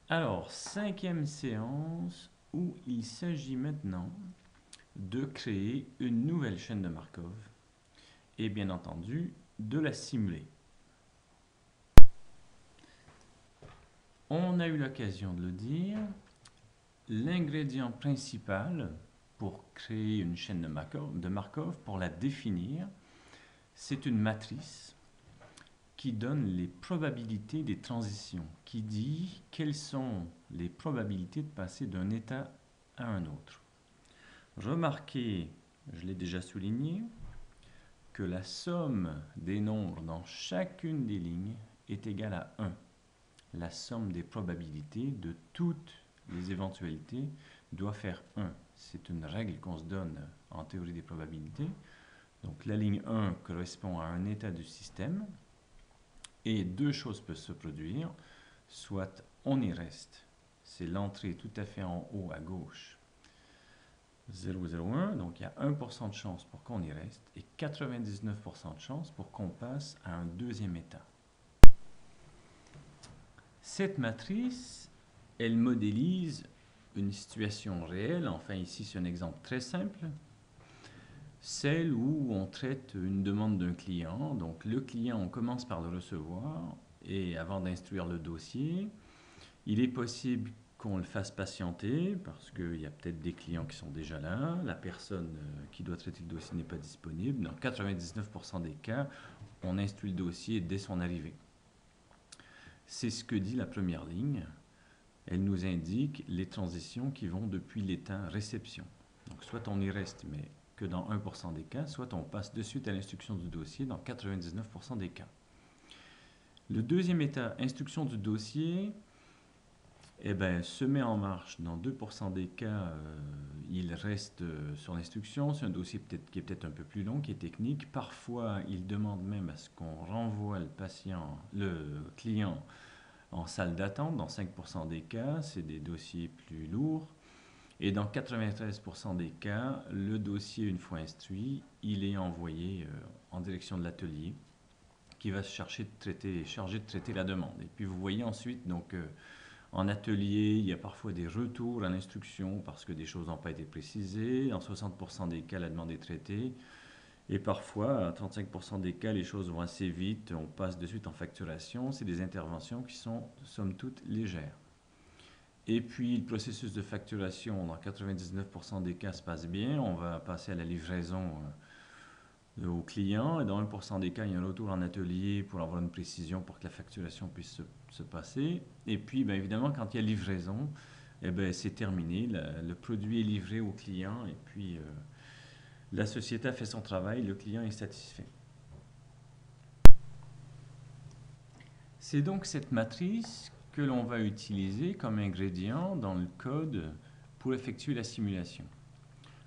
Alors, cinquième séance où il s'agit maintenant de créer une nouvelle chaîne de Markov et bien entendu de la simuler. On a eu l'occasion de le dire, l'ingrédient principal pour créer une chaîne de Markov, pour la définir, c'est une matrice qui donne les probabilités des transitions, qui dit quelles sont les probabilités de passer d'un état à un autre. Remarquez, je l'ai déjà souligné, que la somme des nombres dans chacune des lignes est égale à 1. La somme des probabilités de toutes les éventualités doit faire 1. C'est une règle qu'on se donne en théorie des probabilités. Donc la ligne 1 correspond à un état du système et deux choses peuvent se produire. Soit on y reste, c'est l'entrée tout à fait en haut à gauche, 0,01, donc il y a 1% de chance pour qu'on y reste et 99% de chance pour qu'on passe à un deuxième état. Cette matrice, elle modélise une situation réelle, enfin ici c'est un exemple très simple, celle où on traite une demande d'un client. Donc le client, on commence par le recevoir et avant d'instruire le dossier, il est possible qu'on le fasse patienter parce qu'il y a peut-être des clients qui sont déjà là, la personne qui doit traiter le dossier n'est pas disponible. Dans 99% des cas, on instruit le dossier dès son arrivée. C'est ce que dit la première ligne. Elle nous indique les transitions qui vont depuis l'état réception. Donc soit on y reste, mais que dans 1% des cas, soit on passe de suite à l'instruction du dossier dans 99% des cas. Le deuxième état, instruction du dossier, se met en marche. Dans 2% des cas, il reste sur l'instruction. C'est un dossier qui est peut-être un peu plus long, qui est technique. Parfois, il demande même à ce qu'on renvoie le client en salle d'attente. Dans 5% des cas, c'est des dossiers plus lourds. Et dans 93% des cas, le dossier, une fois instruit, il est envoyé en direction de l'atelier qui va se charger de traiter la demande. Et puis vous voyez ensuite, donc, en atelier, il y a parfois des retours à l'instruction parce que des choses n'ont pas été précisées. Dans 60% des cas, la demande est traitée. Et parfois, à 35% des cas, les choses vont assez vite. On passe de suite en facturation. C'est des interventions qui sont, somme toute, légères. Et puis, le processus de facturation, dans 99% des cas, se passe bien. On va passer à la livraison au client. Et dans 1% des cas, il y a un retour en atelier pour avoir une précision pour que la facturation puisse se passer. Et puis, bien évidemment, quand il y a livraison, c'est terminé. Le produit est livré au client et puis la société a fait son travail, le client est satisfait. C'est donc cette matrice que l'on va utiliser comme ingrédient dans le code pour effectuer la simulation.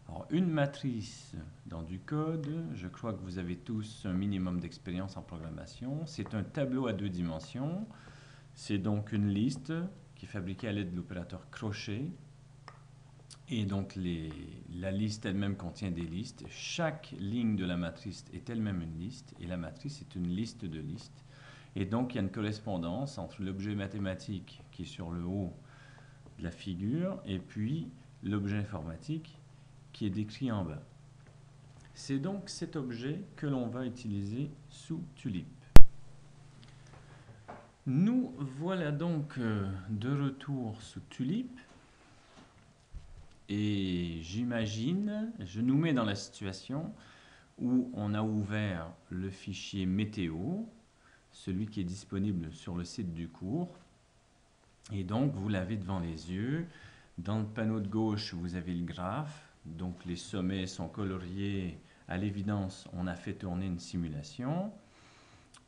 Alors, une matrice dans du code, je crois que vous avez tous un minimum d'expérience en programmation. C'est un tableau à deux dimensions. C'est donc une liste qui est fabriquée à l'aide de l'opérateur crochet. Et donc, la liste elle-même contient des listes. Chaque ligne de la matrice est elle-même une liste. Et la matrice est une liste de listes. Et donc, il y a une correspondance entre l'objet mathématique qui est sur le haut de la figure et puis l'objet informatique qui est décrit en bas. C'est donc cet objet que l'on va utiliser sous Tulip. Nous voilà donc de retour sous Tulip et j'imagine, je nous mets dans la situation où on a ouvert le fichier météo, celui qui est disponible sur le site du cours, et donc vous l'avez devant les yeux. Dans le panneau de gauche, vous avez le graphe, donc les sommets sont coloriés. À l'évidence, on a fait tourner une simulation.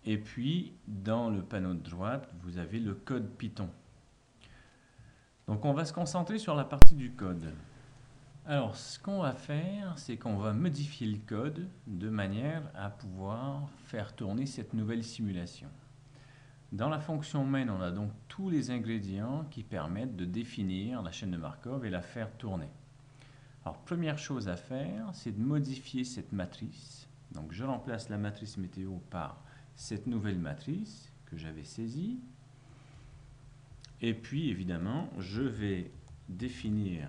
Et puis, dans le panneau de droite, vous avez le code Python. Donc, on va se concentrer sur la partie du code. Alors, ce qu'on va faire, c'est qu'on va modifier le code de manière à pouvoir faire tourner cette nouvelle simulation. Dans la fonction main, on a donc tous les ingrédients qui permettent de définir la chaîne de Markov et la faire tourner. Alors, première chose à faire, c'est de modifier cette matrice. Donc, je remplace la matrice météo par cette nouvelle matrice que j'avais saisie. Et puis, évidemment, je vais définir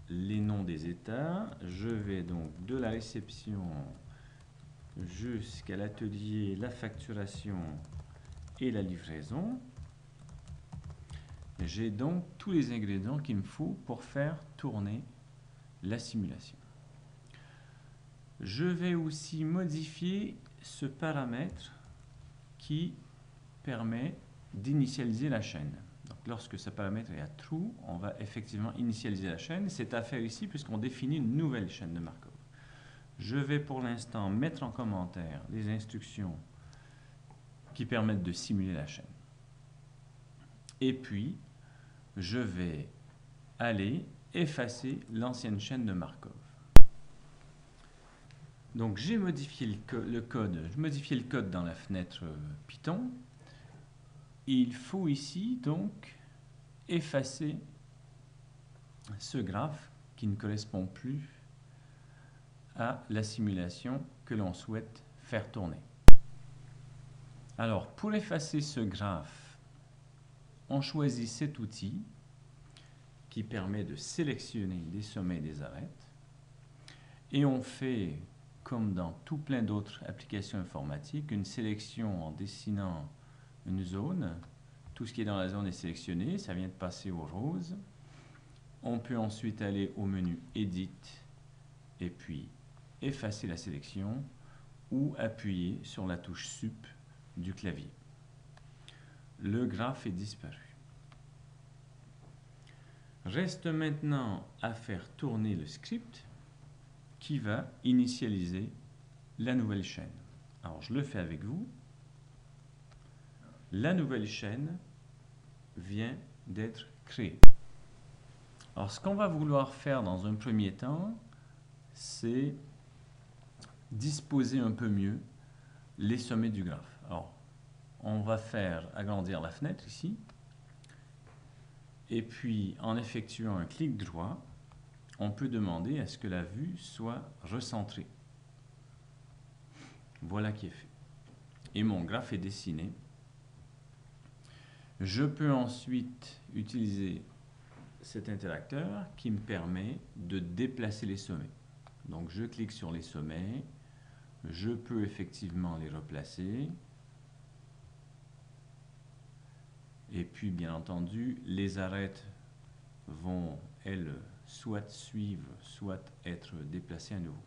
les noms des états. Je vais donc de la réception jusqu'à l'atelier, la facturation et la livraison. J'ai donc tous les ingrédients qu'il me faut pour faire tourner la simulation. Je vais aussi modifier ce paramètre qui permet d'initialiser la chaîne. Donc, lorsque ce paramètre est à true, on va effectivement initialiser la chaîne. C'est à faire ici puisqu'on définit une nouvelle chaîne de Markov. Je vais pour l'instant mettre en commentaire les instructions qui permettent de simuler la chaîne. Et puis, je vais aller effacer l'ancienne chaîne de Markov. Donc, j'ai modifié le code. Je modifie le code dans la fenêtre Python. Il faut ici donc effacer ce graphe qui ne correspond plus à la simulation que l'on souhaite faire tourner. Alors, pour effacer ce graphe, on choisit cet outil qui permet de sélectionner des sommets et des arêtes. Et on fait, comme dans tout plein d'autres applications informatiques, une sélection en dessinant une zone. Tout ce qui est dans la zone est sélectionné, ça vient de passer au rose. On peut ensuite aller au menu Edit et puis effacer la sélection ou appuyer sur la touche Sup du clavier. Le graphe est disparu. Reste maintenant à faire tourner le script qui va initialiser la nouvelle chaîne. Alors je le fais avec vous. La nouvelle chaîne vient d'être créée. Alors, ce qu'on va vouloir faire dans un premier temps, c'est disposer un peu mieux les sommets du graphe. Alors, on va faire agrandir la fenêtre ici. Et puis, en effectuant un clic droit, on peut demander à ce que la vue soit recentrée. Voilà qui est fait. Et mon graphe est dessiné. Je peux ensuite utiliser cet interacteur qui me permet de déplacer les sommets. Donc je clique sur les sommets, je peux effectivement les replacer. Et puis bien entendu, les arêtes vont, elles, soit suivre, soit être déplacées à nouveau.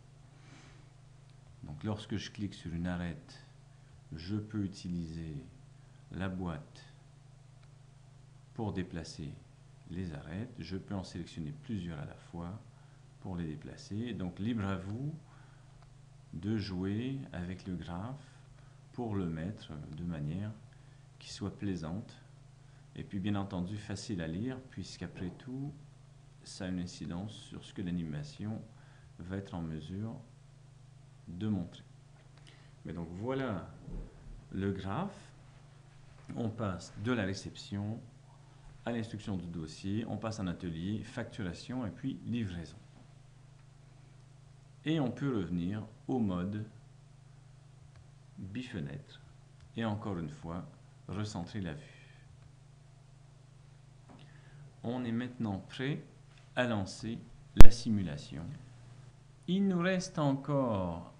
Donc lorsque je clique sur une arête, je peux utiliser la boîte pour déplacer les arêtes. Je peux en sélectionner plusieurs à la fois pour les déplacer. Donc libre à vous de jouer avec le graphe pour le mettre de manière qui soit plaisante et puis bien entendu facile à lire puisqu'après tout ça a une incidence sur ce que l'animation va être en mesure de montrer. Mais donc voilà le graphe. On passe de la réception à l'instruction du dossier, on passe en atelier, facturation et puis livraison. Et on peut revenir au mode bifenêtre et encore une fois recentrer la vue. On est maintenant prêt à lancer la simulation. Il nous reste encore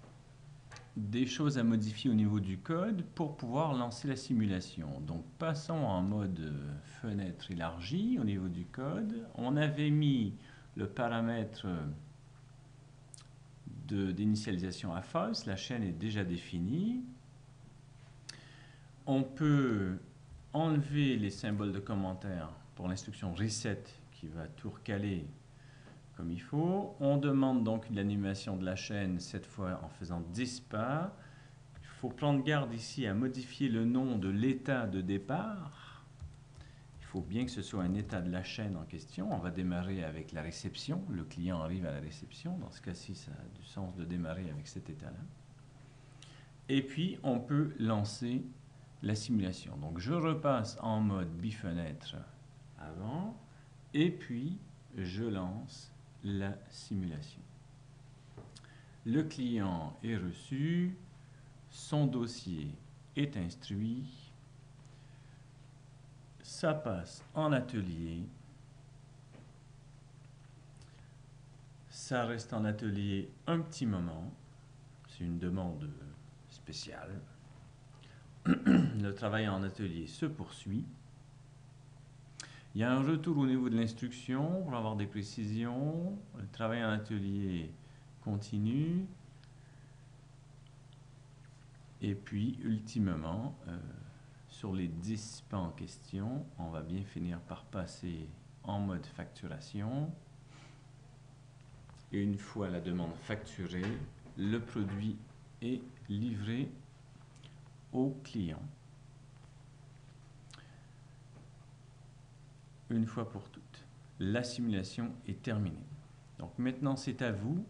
des choses à modifier au niveau du code pour pouvoir lancer la simulation. Donc passons en mode fenêtre élargie au niveau du code. On avait mis le paramètre d'initialisation à false, la chaîne est déjà définie. On peut enlever les symboles de commentaire pour l'instruction reset qui va tout recaler comme il faut. On demande donc l'animation de la chaîne, cette fois en faisant 10 pas. Il faut prendre garde ici à modifier le nom de l'état de départ. Il faut bien que ce soit un état de la chaîne en question. On va démarrer avec la réception. Le client arrive à la réception. Dans ce cas-ci, ça a du sens de démarrer avec cet état-là. Et puis, on peut lancer la simulation. Donc, je repasse en mode bifenêtre avant. Et puis, je lance la simulation. Le client est reçu, son dossier est instruit, ça passe en atelier. Ça reste en atelier un petit moment. C'est une demande spéciale. Le travail en atelier se poursuit. Il y a un retour au niveau de l'instruction pour avoir des précisions. Le travail en atelier continue. Et puis, ultimement, sur les 10 pas en question, on va bien finir par passer en mode facturation. Et une fois la demande facturée, le produit est livré au client. Une fois pour toutes, la simulation est terminée. Donc maintenant, c'est à vous.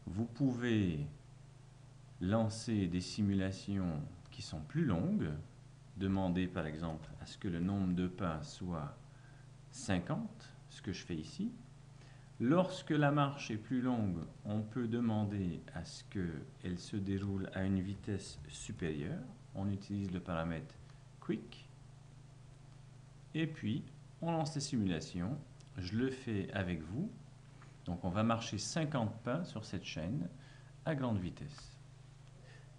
Vous pouvez lancer des simulations qui sont plus longues. Demander par exemple à ce que le nombre de pas soit 50, ce que je fais ici. Lorsque la marche est plus longue, on peut demander à ce qu'elle se déroule à une vitesse supérieure. On utilise le paramètre Quick. Et puis, on lance la simulation. Je le fais avec vous. Donc, on va marcher 50 pas sur cette chaîne à grande vitesse.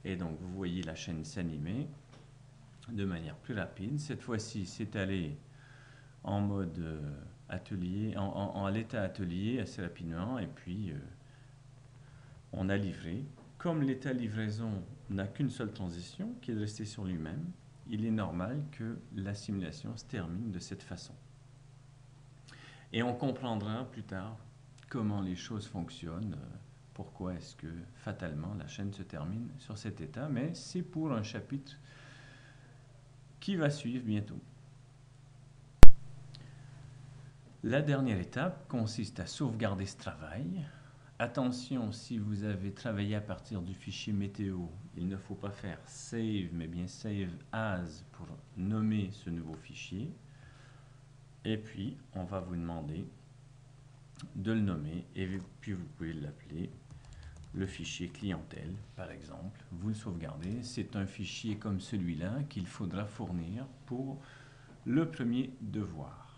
Et donc, vous voyez la chaîne s'animer de manière plus rapide. Cette fois-ci, c'est allé en mode atelier, en l'état atelier assez rapidement. Et puis, on a livré. Comme l'état livraison n'a qu'une seule transition, qui est de rester sur lui-même, il est normal que la simulation se termine de cette façon. Et on comprendra plus tard comment les choses fonctionnent, pourquoi est-ce que fatalement la chaîne se termine sur cet état, mais c'est pour un chapitre qui va suivre bientôt. La dernière étape consiste à sauvegarder ce travail. Attention, si vous avez travaillé à partir du fichier météo, il ne faut pas faire save, mais bien save as pour nommer ce nouveau fichier. Et puis, on va vous demander de le nommer et puis vous pouvez l'appeler le fichier clientèle, par exemple. Vous le sauvegardez. C'est un fichier comme celui-là qu'il faudra fournir pour le premier devoir.